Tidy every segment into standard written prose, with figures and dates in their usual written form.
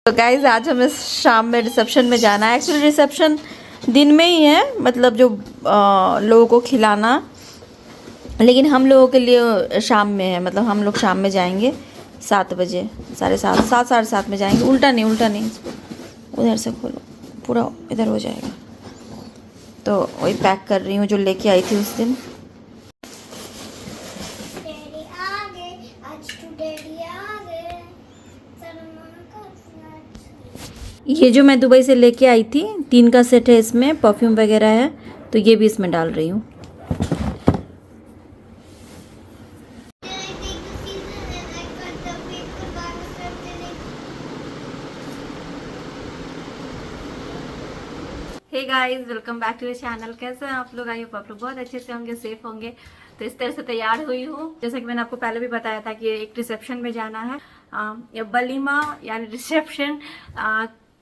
तो गाइज आज हमें शाम में रिसेप्शन में जाना है। एक्चुअली रिसेप्शन दिन में ही है, मतलब जो लोगों को खिलाना, लेकिन हम लोगों के लिए शाम में है। मतलब हम लोग शाम में जाएंगे 7 बजे, 7:30, 7:30 में जाएंगे। उल्टा नहीं, उधर से खोलो, पूरा इधर हो जाएगा। तो वही पैक कर रही हूँ जो लेके आई थी उस दिन। ये जो मैं दुबई से लेके आई थी 3 का सेट है, इसमें परफ्यूम वगैरह है, तो ये भी इसमें डाल रही हूँ। Hey guys, welcome back to the channel. कैसे हैं आप लोग? आई होप आप लोग बहुत अच्छे से होंगे, सेफ होंगे। तो इस तरह से तैयार हुई हूँ। जैसे कि मैंने आपको पहले भी बताया था कि एक रिसेप्शन में जाना है। या वलीमा यानी रिसेप्शन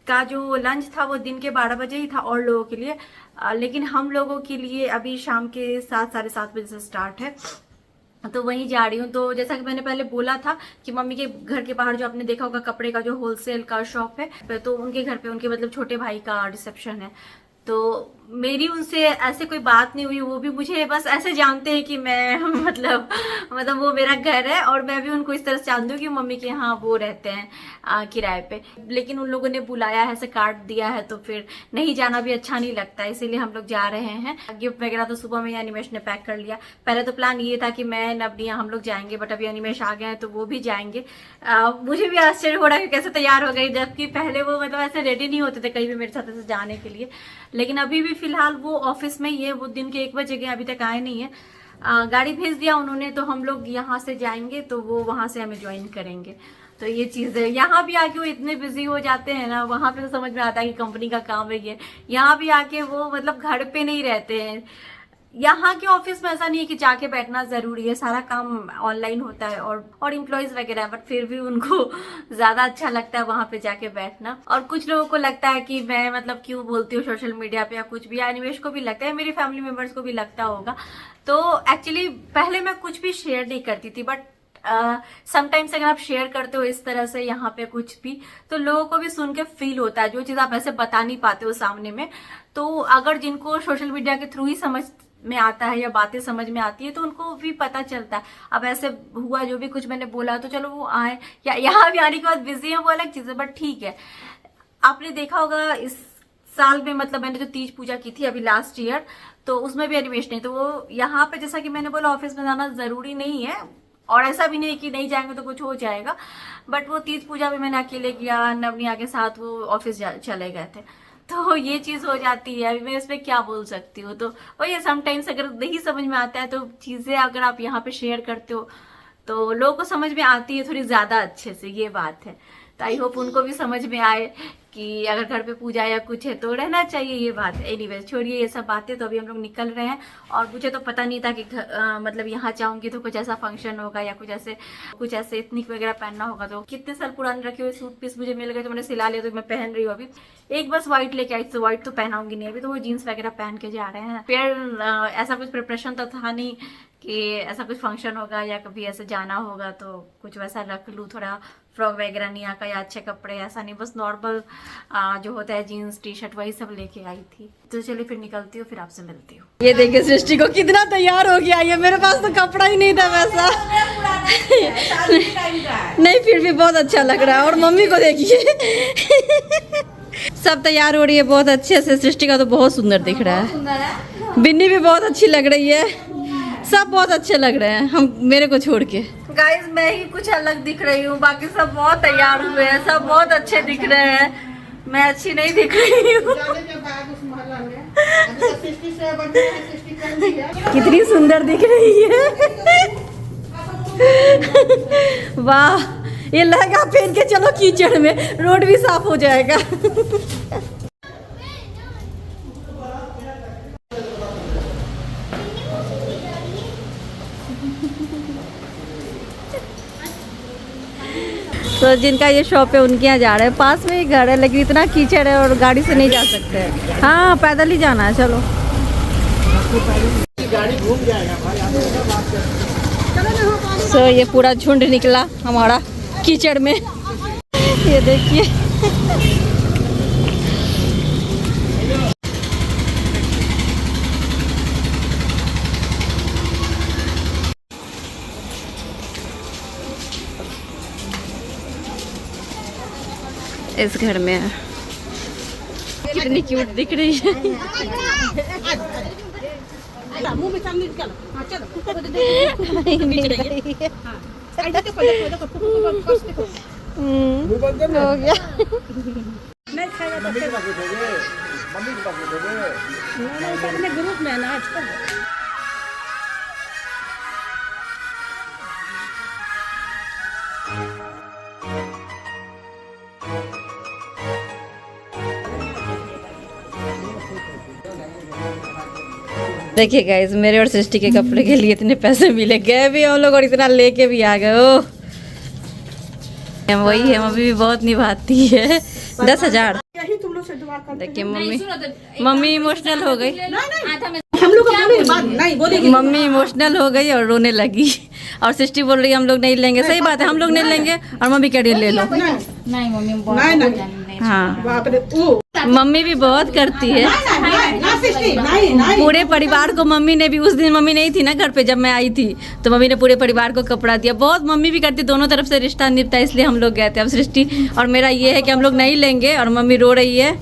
का जो लंच था वो दिन के 12 बजे ही था और लोगों के लिए, लेकिन हम लोगों के लिए अभी शाम के 7, 7:30 बजे से स्टार्ट है। तो वहीं जा रही हूँ। तो जैसा कि मैंने पहले बोला था कि मम्मी के घर के बाहर जो आपने देखा होगा कपड़े का जो होलसेल का शॉप है, तो उनके घर पे उनके मतलब छोटे भाई का रिसेप्शन है। तो मेरी उनसे ऐसे कोई बात नहीं हुई, वो भी मुझे बस ऐसे जानते हैं कि मैं मतलब वो मेरा घर है, और मैं भी उनको इस तरह से जानती हूँ कि मम्मी के यहाँ वो रहते हैं किराए पे। लेकिन उन लोगों ने बुलाया है, ऐसे कार्ड दिया है, तो फिर नहीं जाना भी अच्छा नहीं लगता, इसीलिए हम लोग जा रहे हैं। गिफ्ट वगैरह तो सुबह में अनिमेश ने पैक कर लिया। पहले तो प्लान ये था कि मैं नबनिया हम लोग जाएंगे, बट अभी अनिमेश आ गए हैं तो वो भी जाएंगे। मुझे भी आश्चर्य हो रहा है कि कैसे तैयार हो गई, जबकि पहले वो मतलब ऐसे रेडी नहीं होते थे कहीं भी मेरे साथ ऐसे जाने के लिए। लेकिन अभी भी फिलहाल वो ऑफिस में ही है। वो दिन के 1 बजे गए, अभी तक आए नहीं है। गाड़ी भेज दिया उन्होंने, तो हम लोग यहाँ से जाएंगे, तो वो वहां से हमें ज्वाइन करेंगे। तो ये चीज है। यहाँ भी आके वो इतने बिजी हो जाते हैं ना, वहां पे तो समझ में आता है कि कंपनी का काम है ये। यहाँ भी आके वो मतलब घर पे नहीं रहते हैं। यहाँ के ऑफिस में ऐसा नहीं है कि जाके बैठना जरूरी है, सारा काम ऑनलाइन होता है और इम्प्लॉयज वगैरह, बट फिर भी उनको ज्यादा अच्छा लगता है वहां पे जाके बैठना। और कुछ लोगों को लगता है कि मैं मतलब क्यों बोलती हूँ सोशल मीडिया पे या कुछ भी। एनिमेश को भी लगता है, मेरी फैमिली मेंबर्स को भी लगता होगा। तो एक्चुअली पहले मैं कुछ भी शेयर नहीं करती थी, बट समटाइम्स अगर आप शेयर करते हो इस तरह से यहाँ पे कुछ भी, तो लोगों को भी सुन के फील होता है, जो चीज आप ऐसे बता नहीं पाते हो सामने में। तो अगर जिनको सोशल मीडिया के थ्रू ही समझ में आता है या बातें समझ में आती है, तो उनको भी पता चलता है। अब ऐसे हुआ जो भी कुछ मैंने बोला, तो चलो वो आए, या यहाँ भी आने के बाद बिजी है वो अलग चीज है, बट ठीक है। आपने देखा होगा इस साल में, मतलब मैंने जो तीज पूजा की थी अभी लास्ट ईयर, तो उसमें भी एनिमेश नहीं। तो वो यहाँ पे जैसा कि मैंने बोला ऑफिस में जाना जरूरी नहीं है, और ऐसा भी नहीं कि नहीं जाएंगे तो कुछ हो जाएगा। बट वो तीज पूजा भी मैंने अकेले किया, नवनिया के साथ वो ऑफिस चले गए थे। तो ये चीज हो जाती है। अभी मैं इसमें क्या बोल सकती हूँ। तो वही समटाइम्स अगर नहीं समझ में आता है, तो चीजें अगर आप यहाँ पे शेयर करते हो तो लोगों को समझ में आती है थोड़ी ज्यादा अच्छे से, ये बात है। तो आई होप उनको भी समझ में आए कि अगर घर पे पूजा या कुछ है तो रहना चाहिए, ये बात है। एनीवेज छोड़िए ये सब बातें। तो अभी हम लोग निकल रहे हैं, और मुझे तो पता नहीं था कि मतलब यहाँ जाऊंगी तो कुछ ऐसा फंक्शन होगा या कुछ ऐसे एथनिक वगैरह पहनना होगा। तो कितने साल पुराने रखे हुए सूट पीस मुझे मिल गए, तो मैंने सिला लिया, तो मैं पहन रही हूँ अभी। एक बस व्हाइट लेके आई, तो व्हाइट तो पहनाऊंगी नहीं अभी, तो वो जीन्स वगैरह पहन के जा रहे हैं। फिर ऐसा कुछ प्रिपरेशन तो था नहीं कि ऐसा कुछ फंक्शन होगा या कभी ऐसे जाना होगा, तो कुछ वैसा रख लूँ, थोड़ा फ्रॉक वगैरह नहीं आका या अच्छे कपड़े, ऐसा नहीं, बस नॉर्मल जो होता है जीन्स टी शर्ट वही सब लेके आई थी। तो चलिए फिर निकलती हूँ, फिर आपसे मिलती हूँ। ये देखिए सृष्टि को कितना तैयार हो गया ये, मेरे पास तो कपड़ा ही नहीं था वैसा। नहीं फिर भी बहुत अच्छा लग रहा है। और मम्मी को देखिए सब तैयार हो रही है बहुत अच्छे से। सृष्टि का तो बहुत सुंदर दिख रहा है, बिन्नी भी बहुत अच्छी लग रही है, सब बहुत अच्छे लग रहे हैं, हम मेरे को छोड़ के। गाइस मैं ही कुछ अलग दिख रही हूँ, बाकी सब बहुत तैयार हुए हैं, सब बहुत अच्छे दिख रहे हैं, मैं अच्छी नहीं दिख रही हूँ। कितनी सुंदर दिख रही है वाह। ये लहंगा पहन के चलो कीचड़ में, रोड भी साफ हो जाएगा। तो जिनका ये शॉप है उनके यहाँ जा रहे हैं, पास में ही घर है, लेकिन इतना कीचड़ है और गाड़ी से नहीं जा सकते हैं। हाँ पैदल ही जाना है, चलो। गाड़ी घूम जाएगा भाई। ये पूरा झुंड निकला हमारा कीचड़ में। ये देखिए इस घर में है। कितनी क्यूट दिख रही है। हो गया। ग्रुप में ना देखिए गाइस, मेरे और सृष्टि के कपड़े के लिए इतने पैसे मिले, गए भी हम लोग और इतना लेके भी आ गए। ओ वही है, मम्मी भी बहुत निभाती है। 10,000। देखिए मम्मी इमोशनल हो गई। हम लोग नहीं बोलेगी, मम्मी इमोशनल हो गई और रोने लगी। और सृष्टि बोल रही है हम लोग नहीं लेंगे। सही बात है, हम लोग नहीं लेंगे। और मम्मी कह रही है ले लो। नहीं मम्मी हाँ, मम्मी भी बहुत करती है। पूरे परिवार को मम्मी ने भी, उस दिन मम्मी नहीं थी ना घर पे जब मैं आई थी, तो मम्मी ने पूरे परिवार को कपड़ा दिया। बहुत मम्मी भी करती, दोनों तरफ से रिश्ता निभता है, इसलिए हम लोग गए थे। अब सृष्टि और मेरा ये है कि हम लोग नहीं लेंगे और मम्मी रो रही है,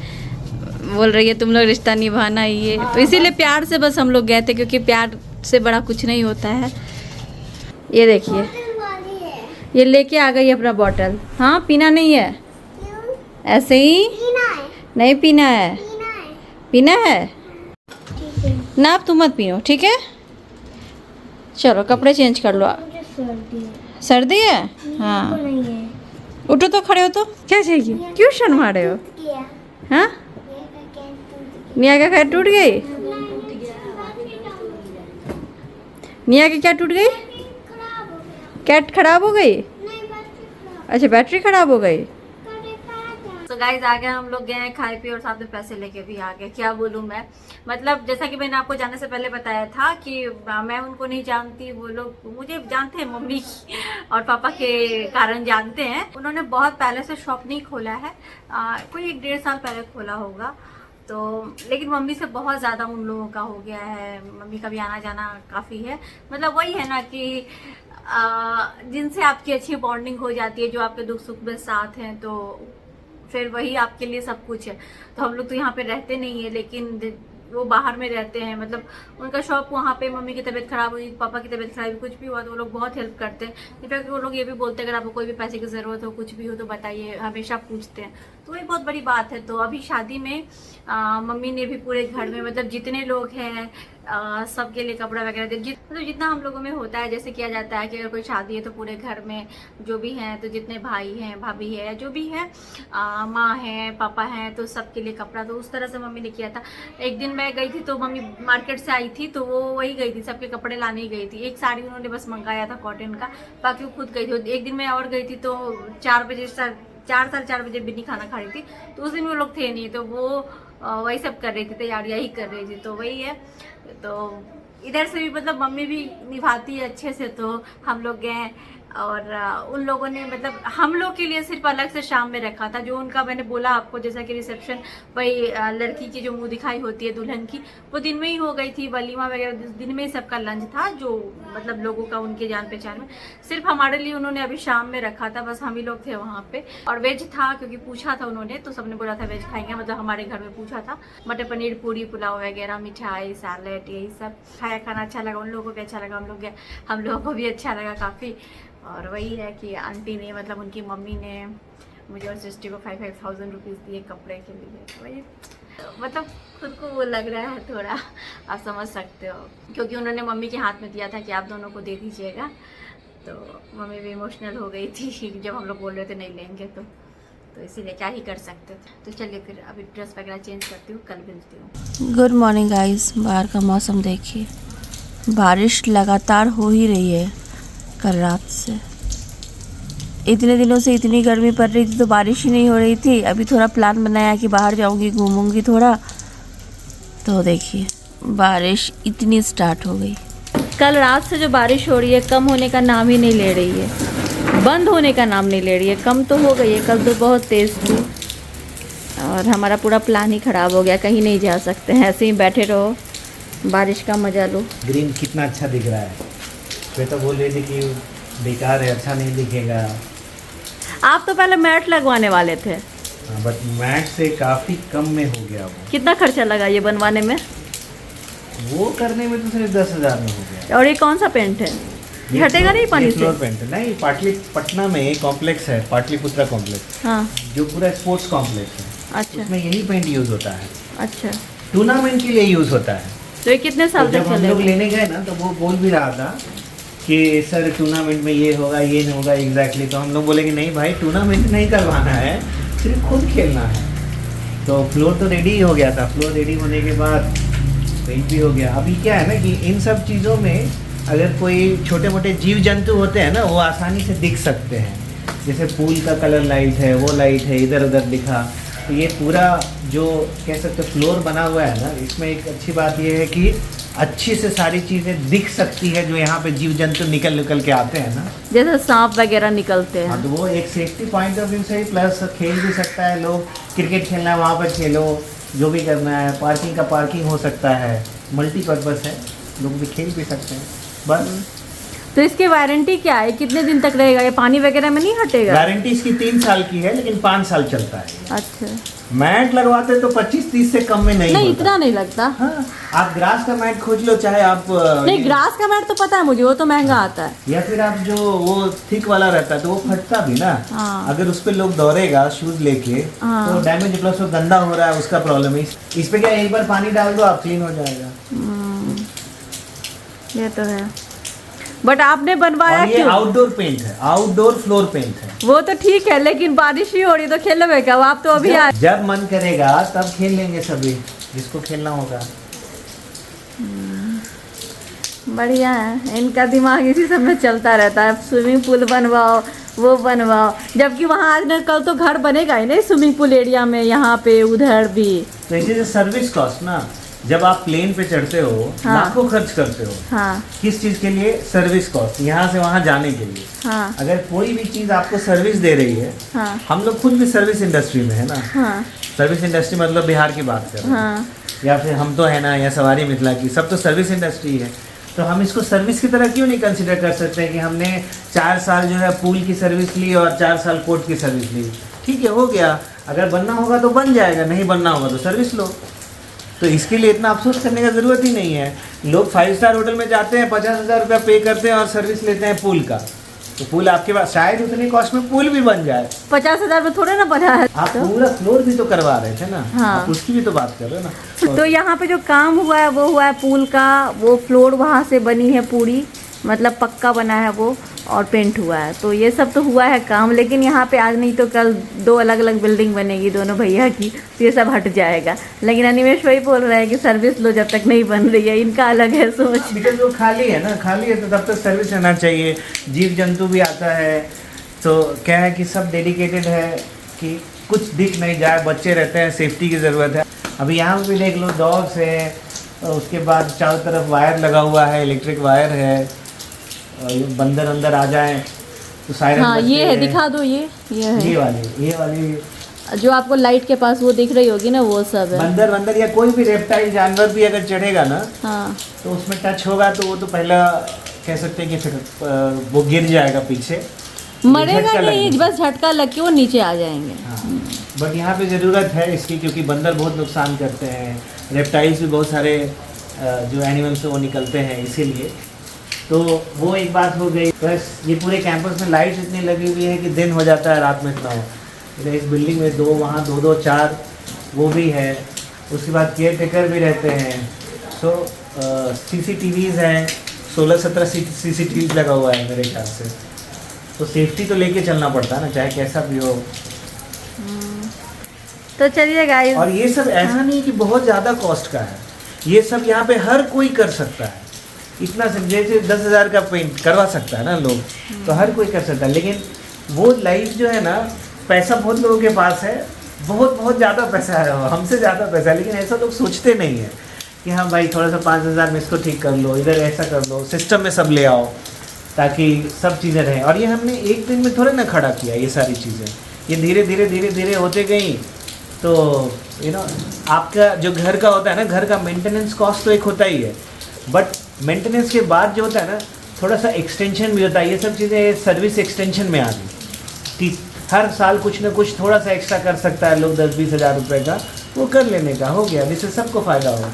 बोल रही है तुम लोग रिश्ता निभाना ही है। तो इसीलिए प्यार से बस हम लोग गए थे, क्योंकि प्यार से बड़ा कुछ नहीं होता है। ये देखिए, ये लेके आ गई अपना बॉटल। हाँ, पीना नहीं है, ऐसे ही नहीं पीना है। पीना है ना, अब तुम मत पियो, ठीक है। चलो कपड़े चेंज कर लो। सर्दी है? हाँ, उठो तो, खड़े हो तो। क्या चाहिए? क्यों शर्मा रहे हो? हाँ, निया का क्या टूट गई? निया की क्या टूट गई? कैट खराब हो गई? अच्छा, बैटरी खराब हो गई। तो गाइस आ गए, हम लोग गए हैं, खाए पिए और साथ में पैसे लेके भी आ गए। क्या बोलूँ मैं, मतलब जैसा कि मैंने आपको जाने से पहले बताया था कि मैं उनको नहीं जानती, वो लोग मुझे जानते हैं, मम्मी और पापा के कारण जानते हैं। उन्होंने बहुत पहले से शॉप नहीं खोला है, कोई 1-1.5 साल पहले खोला होगा। तो लेकिन मम्मी से बहुत ज़्यादा उन लोगों का हो गया है, मम्मी का भी आना जाना काफ़ी है। मतलब वही है ना कि जिनसे आपकी अच्छी बॉन्डिंग हो जाती है, जो आपके दुख सुख में साथ हैं, तो फिर वही आपके लिए सब कुछ है। तो हम लोग तो यहाँ पे रहते नहीं है, लेकिन वो बाहर में रहते हैं। मतलब उनका शॉप वहाँ पे, मम्मी की तबीयत खराब हुई, पापा की तबीयत खराब हुई, कुछ भी हुआ तो वो लोग बहुत हेल्प करते हैं। इनफैक्ट वो लोग ये भी बोलते हैं अगर आपको कोई भी पैसे की ज़रूरत हो, कुछ भी हो तो बताइए, हमेशा पूछते हैं। तो ये बहुत बड़ी बात है। तो अभी शादी में मम्मी ने भी पूरे घर में, मतलब जितने लोग हैं सबके लिए कपड़ा वगैरह दे, मतलब जितना हम लोगों में होता है, जैसे किया जाता है कि अगर कोई शादी है तो पूरे घर में जो भी हैं, तो जितने भाई हैं, भाभी है, जो भी है, माँ है, पापा हैं, तो सबके लिए कपड़ा, तो उस तरह से मम्मी ने किया था। एक दिन मैं गई थी तो मम्मी मार्केट से आई थी, तो वो वही गई थी, सबके कपड़े लाने ही गई थी। एक साड़ी उन्होंने बस मंगाया था कॉटन का, बाकी वो खुद गई थी। एक दिन मैं और गई थी तो 4 बजे बिन्नी खाना खा रही थी, तो उस दिन वो लोग थे नहीं, तो वो वही सब कर रही थी, तैयारियाँ ही कर रही थी। तो वही है, तो इधर से भी मतलब मम्मी भी निभाती है अच्छे से। तो हम लोग गए और उन लोगों ने मतलब हम लोग के लिए सिर्फ अलग से शाम में रखा था, जो उनका मैंने बोला आपको, जैसा कि रिसेप्शन वही लड़की की जो मुंह दिखाई होती है दुल्हन की, वो दिन में ही हो गई थी। वलीमा वगैरह दिन में ही सबका लंच था, जो मतलब लोगों का उनके जान पहचान में। सिर्फ हमारे लिए उन्होंने अभी शाम में रखा था, बस हम ही लोग थे वहाँ पे। और वेज था, क्योंकि पूछा था उन्होंने, तो सबने बोला था वेज खाएंगे, मतलब हमारे घर में पूछा था। मटर पनीर, पूरी, पुलाव वगैरह, मिठाई, सैलेड, यही सब खाया। खाना अच्छा लगा, उन लोगों को भी अच्छा लगा, हम लोगों को भी अच्छा लगा काफ़ी। और वही है कि आंटी ने, मतलब उनकी मम्मी ने मुझे और सृष्टि को 5,000 रुपीज़ दिए कपड़े के लिए। वही मतलब खुद को वो लग रहा है थोड़ा, आप समझ सकते हो, क्योंकि उन्होंने मम्मी के हाथ में दिया था कि आप दोनों को दे दीजिएगा। तो मम्मी भी इमोशनल हो गई थी जब हम लोग बोल रहे थे नहीं लेंगे, तो इसीलिए क्या ही कर सकते थे। तो चलिए फिर अभी ड्रेस वगैरह चेंज करती हूँ, कल मिलती हूँ। गुड मॉर्निंग गाइस, बाहर का मौसम देखिए, बारिश लगातार हो ही रही है कल रात से। इतने दिनों से इतनी गर्मी पड़ रही थी तो बारिश ही नहीं हो रही थी। अभी थोड़ा प्लान बनाया कि बाहर जाऊंगी, घूमूंगी थोड़ा, तो देखिए बारिश इतनी स्टार्ट हो गई। कल रात से जो बारिश हो रही है, कम होने का नाम ही नहीं ले रही है, बंद होने का नाम नहीं ले रही है। कम तो हो गई है, कल तो बहुत तेज़ थी। और हमारा पूरा प्लान ही ख़राब हो गया, कहीं नहीं जा सकते हैं, ऐसे ही बैठे रहो, बारिश का मज़ा लो। ग्रीन कितना अच्छा दिख रहा है। श्वेता बोल रही थी कि बेकार है, अच्छा नहीं दिखेगा। आप तो पहले मैट लगवाने वाले थे। हाँ, बट मैट से काफ़ी कम में हो गया वो। कितना खर्चा लगा ये बनवाने में? वो करने में तो सिर्फ 10,000 में हो गया। और ये कौन सा पेंट है? ये हटेगा नहीं पानी से? फ्लोर पेंट है। नहीं, पटना में एक कॉम्प्लेक्स है, पाटलिपुत्रा कॉम्प्लेक्स, हाँ जो पूरा स्पोर्ट्स कॉम्प्लेक्स है। अच्छा उसमें यही पेंट यूज़ होता है, अच्छा। टूर्नामेंट के लिए यूज़ होता है। तो ये कितने तो साल जब तक हम लोग चलेगा? लेने गए ना, तो वो बोल भी रहा था कि सर टूर्नामेंट में ये होगा, ये नहीं होगा एग्जैक्टली। तो हम लोग बोले कि नहीं भाई, टूर्नामेंट नहीं करवाना है, सिर्फ खुद खेलना है। तो फ्लोर तो रेडी ही हो गया था। फ्लोर रेडी होने के बाद पेंट भी हो गया। अभी क्या है ना कि इन सब चीज़ों में अगर कोई छोटे मोटे जीव जंतु होते हैं ना, वो आसानी से दिख सकते हैं। जैसे पूल का कलर लाइट है, वो लाइट है, इधर उधर दिखा। तो ये पूरा जो कह सकते फ्लोर बना हुआ है ना, इसमें एक अच्छी बात ये है कि अच्छी से सारी चीज़ें दिख सकती है जो यहाँ पे जीव जंतु निकल के आते हैं ना, जैसे सांप वगैरह निकलते हाँ। हैं। तो वो एक सेफ्टी पॉइंट ऑफ व्यू से ही, प्लस खेल भी सकता है लोग। क्रिकेट खेलना है वहाँ पर खेलो, जो भी करना है। पार्किंग का पार्किंग हो सकता है, मल्टीपर्पज़ है, लोग भी खेल भी सकते हैं बस। तो इसकी वारंटी क्या है, कितने दिन तक रहेगा? ये पानी वगैरह में नहीं हटेगा? वारंटी इसकी 3 साल की है, लेकिन 5 साल चलता है। अच्छा, मैट लगवाते तो 25-30 से कम में नहीं नहीं होता। इतना नहीं लगता। हाँ, आप ग्रास का मैट खोज लो, चाहे आप नहीं, ग्रास का मैट तो पता है मुझे, वो तो महंगा आता है। या फिर आप जो वो थिक वाला रहता है, तो वो फटता भी ना। हाँ। अगर उस पे लोग दौड़ेगा शूज लेके, हाँ। तो डैमेज, प्लस वो गंदा हो रहा है, उसका प्रॉब्लम है। इस पे क्या, एक बार पानी डाल दो, आप क्लीन हो जाएगा। ये तो है, बट आपने बनवाया और ये क्यों? आउटडोर पेंट है, आउटडोर फ्लोर पेंट है। वो तो ठीक है, लेकिन बारिश ही हो रही तो खेलोगे क्या? आप तो अभी आए। जब मन करेगा तब खेल लेंगे सभी, जिसको खेलना होगा। बढ़िया है, इनका दिमाग इसी सब में चलता रहता है। स्विमिंग पूल बनवाओ, वो बनवाओ, जबकि वहाँ आज न कल तो घर बनेगा ही नहीं स्विमिंग पूल एरिया में, यहाँ पे उधर भी। तो इसी सर्विस कॉस्ट ना, जब आप प्लेन पे चढ़ते हो, हाँ। लाखों खर्च करते हो। हाँ किस चीज़ के लिए? सर्विस कॉस्ट, यहाँ से वहाँ जाने के लिए। हाँ अगर कोई भी चीज़ आपको सर्विस दे रही है, हाँ हम लोग खुद भी सर्विस इंडस्ट्री में है ना। हाँ सर्विस इंडस्ट्री मतलब बिहार की बात कर रहे हैं, हाँ या फिर हम तो है ना, या सवारी मिथिला की, सब तो सर्विस इंडस्ट्री है। तो हम इसको सर्विस की तरह क्यों नहीं कंसिडर कर सकते हैं कि हमने 4 साल जो है पूल की सर्विस ली और 4 साल कोर्ट की सर्विस ली। ठीक है, हो गया। अगर बनना होगा तो बन जाएगा, नहीं बनना होगा तो सर्विस लो। तो इसके लिए इतना अफसोस करने का ज़रूरत ही नहीं है। लोग 5 स्टार होटल में जाते हैं, 50,000 रुपया पे करते हैं और सर्विस लेते हैं पूल का। तो पूल आपके पास शायद उतनी कॉस्ट में पूल भी बन जाए। 50,000 में थोड़े ना बना है। आप पूरा फ्लोर भी तो करवा रहे थे ना। हाँ। आप उसकी भी तो बात कर रहे हो ना। तो यहाँ पे जो काम हुआ है वो हुआ है पूल का, वो फ्लोर वहाँ से बनी है पूरी, मतलब पक्का बना है वो, और पेंट हुआ है। तो ये सब तो हुआ है काम, लेकिन यहाँ पे आज नहीं तो कल 2 अलग अलग बिल्डिंग बनेगी दोनों भैया की, तो ये सब हट जाएगा। लेकिन अनिमेश वही बोल रहे हैं कि सर्विस लो जब तक नहीं बन रही है, इनका अलग है सोच। बिकॉज वो खाली है ना, खाली है तो तब तक सर्विस रहना चाहिए। जीव जंतु भी आता है, तो क्या है कि सब डेडिकेटेड है कि कुछ दिख नहीं जाए। बच्चे रहते हैं, सेफ्टी की ज़रूरत है। अभी यहाँ भी देख लो, डॉग्स है, और उसके बाद चारों तरफ वायर लगा हुआ है, इलेक्ट्रिक वायर है। बंदर अंदर आ जाए तो सायरन हाँ बजते ये है, हैं। दिखा दो, ये है, ये वाली जो आपको लाइट के पास वो दिख रही होगी ना, वो सब है। बंदर या कोई भी रेप्टाइल जानवर भी अगर चढ़ेगा ना, हाँ तो उसमें टच होगा तो वो तो पहला कह सकते हैं कि फिर वो गिर जाएगा पीछे, मरेगा झटका नहीं, लगेगा। बस झटका लग के वो नीचे आ जाएंगे। हाँ, बट यहाँ पे ज़रूरत है इसकी, क्योंकि बंदर बहुत नुकसान करते हैं। रेप्टाइल्स भी बहुत सारे जो एनिमल्स हैं वो निकलते हैं, इसीलिए। तो वो एक बात हो गई। बस ये पूरे कैंपस में लाइट्स इतनी लगी हुई है कि दिन हो जाता है, रात में इतना हो। इधर इस बिल्डिंग में 2, वहाँ 2, 4 वो भी है। उसके बाद केयर टेकर भी रहते हैं। सो CCTVs हैं, 16-17 CCTVs लगा हुआ है मेरे ख्याल से। तो सेफ्टी तो लेके चलना पड़ता है ना, चाहे कैसा भी हो। तो चलिए गाइस, और ये सब ऐसा नहीं कि बहुत ज़्यादा कॉस्ट का है, ये सब यहाँ पे हर कोई कर सकता है। इतना सब जैसे 10,000 का पेंट करवा सकता है ना लोग, तो हर कोई कर सकता है। लेकिन वो लाइफ जो है ना, पैसा बहुत लोगों के पास है, बहुत ज़्यादा पैसा है, हमसे ज़्यादा पैसा है, लेकिन ऐसा लोग सोचते नहीं है कि हाँ भाई थोड़ा सा 5,000 में इसको ठीक कर लो, इधर ऐसा कर लो, सिस्टम में सब ले आओ ताकि सब चीज़ें रहें। और ये हमने एक दिन में थोड़ा ना खड़ा किया ये सारी चीज़ें, ये धीरे धीरे होते गई। तो यू नो आपका जो घर का होता है ना, घर का मेंटेनेंस कॉस्ट तो एक होता ही है, बट मेंटेनेंस के बाद जो होता है ना थोड़ा सा एक्सटेंशन भी होता है। ये सब चीज़ें सर्विस एक्सटेंशन में आ गई कि हर साल कुछ ना कुछ थोड़ा सा एक्स्ट्रा कर सकता है लोग, 10-20 हज़ार रुपये का वो कर लेने का हो गया, जिससे सबको फ़ायदा हो।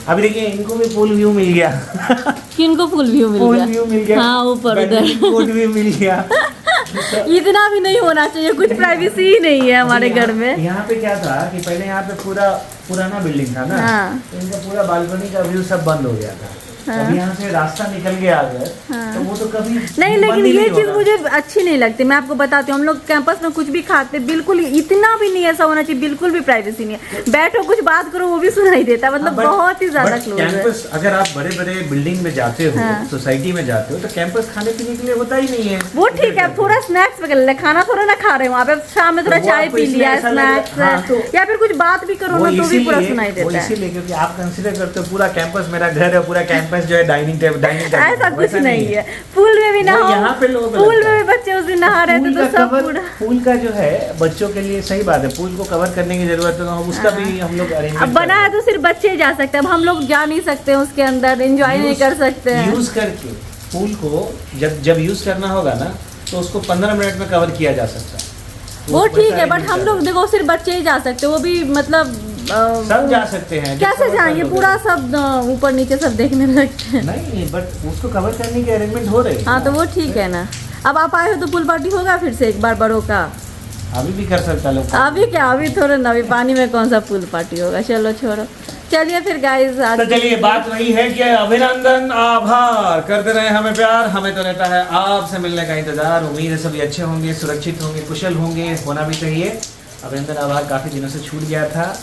अभी देखिए इनको भी पूल व्यू मिल गया। किनको फुल व्यू मिल पूल गया? व्यू मिल गया, हाँ, ऊपर उधर। कोट भी मिल गया। इतना भी नहीं होना चाहिए, कुछ प्राइवेसी ही नहीं है हमारे घर में। यहाँ पे क्या था कि पहले यहाँ पे पूरा पुराना बिल्डिंग था ना, हाँ। तो इनका पूरा बालकनी का व्यू सब बंद हो गया था। अभी यहाँ से रास्ता निकल गया अगर, तो वो तो कभी नहीं, बंद लेकिन ही ये नहीं चीज़ होगा। मुझे अच्छी नहीं लगती। मैं आपको बताती हूँ, हम लोग कैंपस में कुछ भी खाते बिल्कुल इतना भी नहीं ऐसा होना चाहिए, बिल्कुल भी प्राइवेसी नहीं है। बैठो कुछ बात करो वो भी सुनाई देता, मतलब हाँ, बहुत ही ज्यादा but क्लोज है। कैंपस अगर आप बड़े बड़े बिल्डिंग में जाते हो, हाँ। सोसाइटी में जाते हो, तो कैंपस खाने पीने के लिए होता ही नहीं है। वो ठीक है, थोड़ा स्नैक्स वगैरह ले, खाना थोड़ा ना खा रहे हो वहाँ पे, शाम में थोड़ा तो वो चाय आपको पी इसलिए लिया, ऐसा लग रहा- स्नैक्स हाँ, तो या फिर कुछ बात भी करो वो ना तो भी पूरा इसीलिए- सुनाई वो देता है। इसीलिए क्योंकि आप कंसिडर करते हो पूरा कैंपस मेरा घर है, पूरा कैंपस जो है डाइनिंग टेबल ऐसा कुछ नहीं है। पूल में भी वो नहाओ, यहाँ पे लोगों को पूल लगता में है। भी बच्चे उस दिन नहा रहे थे तो सब पूरा। पूल का जो है बच्चों के लिए सही बात है, पूल को कवर करने की जरूरत है, तो हम उसका भी हम लोग अब अरेंजमेंट बना है तो सिर्फ बच्चे ही जा सकते हैं, अब हम लोग जा नहीं सकते हैं उसके अंदर, एंजॉय नहीं कर सकते हैं। यूज करके पूल को जब यूज करना होगा ना तो उसको 15 मिनट में कवर किया जा सकता है। तो वो उस पर ठीक है, time बट नहीं हम चलता। लोग देखो सिर्फ बच्चे ही जा सकते हैं, वो भी मतलब सब जा सकते हैं। जब कैसे cover कर जाएंगे, लोगे। पूरा सब ऊपर नीचे सब देखने लगते हैं। नहीं, बट उसको कवर करने की अरेंजमेंट हो रही है। हाँ तो वो ठीक है ना। अब आप आए हो तो पुल पार्टी होगा फिर से एक बार बड़ों का। अभी भी कर सकता लोग। अभी क्या, अभी थोड़ा ना, अभी पानी में कौन सा पुल पार्टी होगा। चलो छोड़ो, चलिए फिर गाइस आज तो चलिए बात वही है कि अभिनंदन, आभार, करते रहे हमें प्यार, हमें तो रहता है आपसे मिलने का इंतजार। उम्मीद है सभी अच्छे होंगे, सुरक्षित होंगे, कुशल होंगे, होना भी चाहिए। अभिनंदन आभार काफ़ी दिनों से छूट गया था,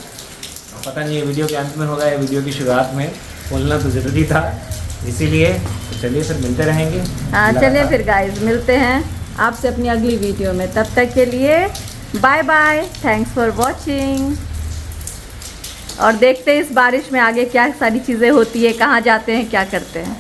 पता नहीं ये वीडियो के अंत में होगा या वीडियो की शुरुआत में, बोलना तो ज़रूरी था, इसीलिए तो चलिए फिर मिलते रहेंगे। हाँ चलिए फिर गाइस मिलते हैं आपसे अपनी अगली वीडियो में, तब तक के लिए bye bye, thanks for watching. और देखते हैं इस बारिश में आगे क्या सारी चीज़ें होती है, कहाँ जाते हैं, क्या करते हैं।